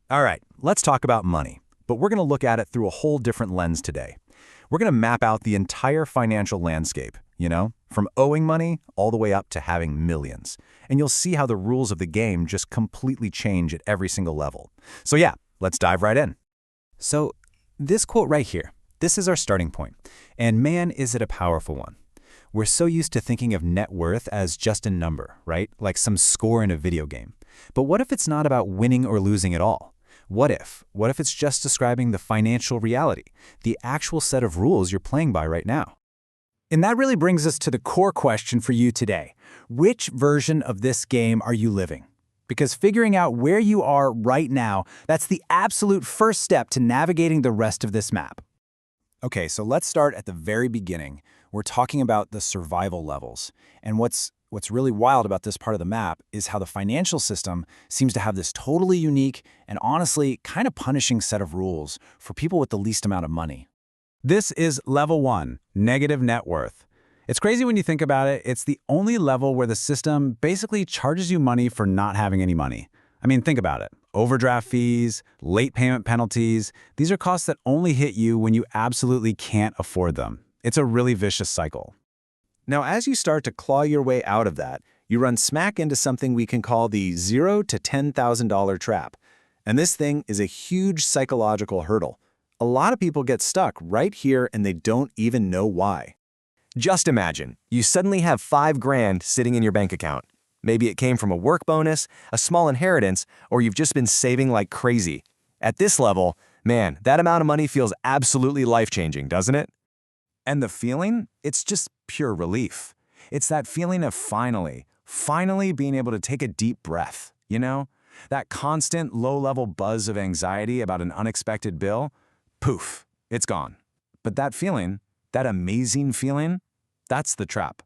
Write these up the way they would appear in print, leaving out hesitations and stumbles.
All right, let's talk about money, but we're going to look at it through a whole different lens today. We're going to map out the entire financial landscape, from owing money all the way up to having millions. And you'll see how the rules of the game just completely change at every single level. So yeah, let's dive right in. So, this quote right here, this is our starting point. And man, is it a powerful one. We're so used to thinking of net worth as just a number, right? Like some score in a video game. But what if it's not about winning or losing at all? What if it's just describing the financial reality, the actual set of rules you're playing by right now? And that really brings us to the core question for you today. Which version of this game are you living? Because figuring out where you are right now, that's the absolute first step to navigating the rest of this map. Okay, so let's start at the very beginning. We're talking about the survival levels. And what's really wild about this part of the map is how the financial system seems to have this totally unique and honestly kind of punishing set of rules for people with the least amount of money. This is level 1, negative net worth. It's crazy when you think about it. It's the only level where the system basically charges you money for not having any money. I mean, think about it. Overdraft fees, late payment penalties, these are costs that only hit you when you absolutely can't afford them. It's a really vicious cycle. Now, as you start to claw your way out of that, you run smack into something we can call the $0 to $10,000 trap. And this thing is a huge psychological hurdle. A lot of people get stuck right here and they don't even know why. Just imagine, you suddenly have $5 grand sitting in your bank account. Maybe it came from a work bonus, a small inheritance, or you've just been saving like crazy. At this level, man, that amount of money feels absolutely life-changing, doesn't it? And the feeling? It's just pure relief. It's that feeling of finally being able to take a deep breath, That constant low-level buzz of anxiety about an unexpected bill, poof, it's gone. But that feeling, that amazing feeling, that's the trap.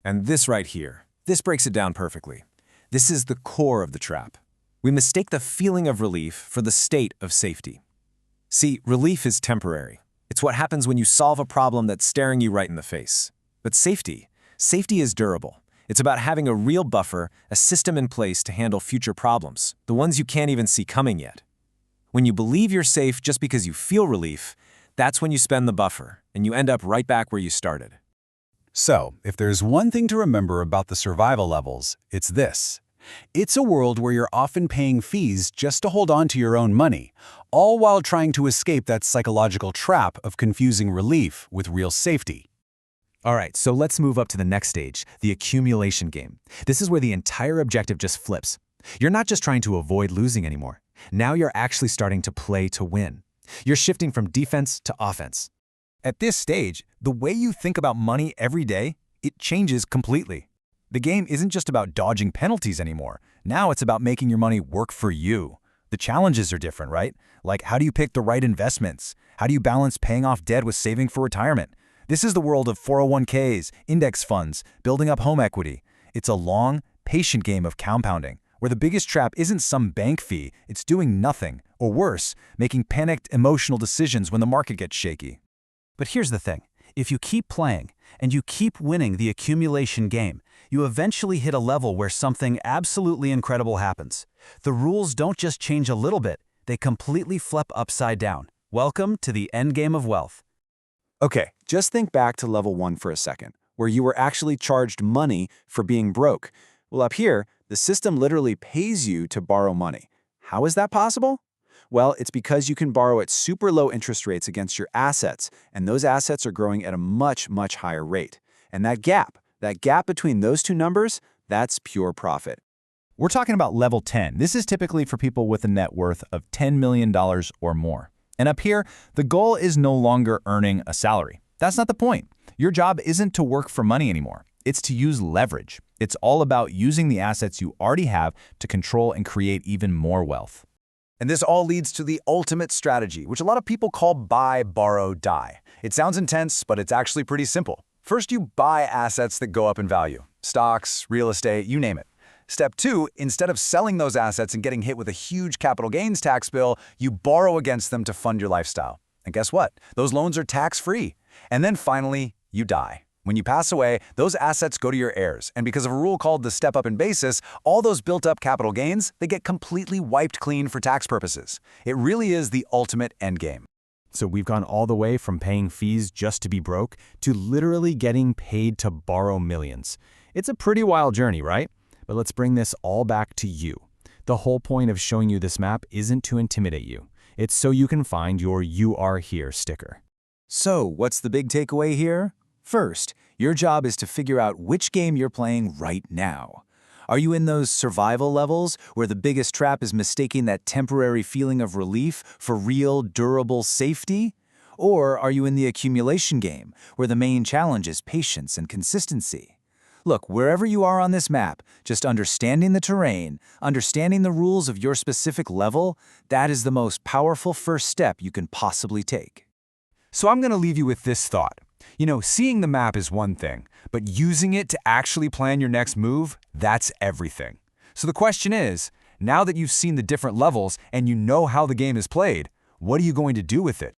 And this right here, this breaks it down perfectly. This is the core of the trap. We mistake the feeling of relief for the state of safety. See, relief is temporary. It's what happens when you solve a problem that's staring you right in the face. But safety is durable. It's about having a real buffer, a system in place to handle future problems, the ones you can't even see coming yet. When you believe you're safe just because you feel relief, that's when you spend the buffer, and you end up right back where you started. So, if there's one thing to remember about the survival levels, it's this. It's a world where you're often paying fees just to hold on to your own money, all while trying to escape that psychological trap of confusing relief with real safety. All right, so let's move up to the next stage, the accumulation game. This is where the entire objective just flips. You're not just trying to avoid losing anymore. Now you're actually starting to play to win. You're shifting from defense to offense. At this stage, the way you think about money every day, it changes completely. The game isn't just about dodging penalties anymore. Now it's about making your money work for you. The challenges are different, right? Like, how do you pick the right investments? How do you balance paying off debt with saving for retirement? This is the world of 401ks, index funds, building up home equity. It's a long, patient game of compounding, where the biggest trap isn't some bank fee, it's doing nothing, or worse, making panicked, emotional decisions when the market gets shaky. But here's the thing. If you keep playing, and you keep winning the accumulation game, you eventually hit a level where something absolutely incredible happens. The rules don't just change a little bit, they completely flip upside down. Welcome to the endgame of wealth. Okay, just think back to level 1 for a second, where you were actually charged money for being broke. Well, up here, the system literally pays you to borrow money. How is that possible? Well, it's because you can borrow at super low interest rates against your assets, and those assets are growing at a much, much higher rate. And that gap between those two numbers, that's pure profit. We're talking about level 10. This is typically for people with a net worth of $10 million or more. And up here, the goal is no longer earning a salary. That's not the point. Your job isn't to work for money anymore. It's to use leverage. It's all about using the assets you already have to control and create even more wealth. And this all leads to the ultimate strategy, which a lot of people call buy, borrow, die. It sounds intense, but it's actually pretty simple. First, you buy assets that go up in value. Stocks, real estate, you name it. Step 2, instead of selling those assets and getting hit with a huge capital gains tax bill, you borrow against them to fund your lifestyle. And guess what? Those loans are tax-free. And then finally, you die. When you pass away, those assets go to your heirs, and because of a rule called the step-up in basis, all those built-up capital gains, they get completely wiped clean for tax purposes. It really is the ultimate endgame. So we've gone all the way from paying fees just to be broke to literally getting paid to borrow millions. It's a pretty wild journey, right? But let's bring this all back to you. The whole point of showing you this map isn't to intimidate you. It's so you can find your "You Are Here" sticker. So, what's the big takeaway here? First, your job is to figure out which game you're playing right now. Are you in those survival levels where the biggest trap is mistaking that temporary feeling of relief for real, durable safety? Or are you in the accumulation game, where the main challenge is patience and consistency? Look, wherever you are on this map, just understanding the terrain, understanding the rules of your specific level, that is the most powerful first step you can possibly take. So I'm going to leave you with this thought. Seeing the map is one thing, but using it to actually plan your next move, that's everything. So the question is, now that you've seen the different levels and you know how the game is played, what are you going to do with it?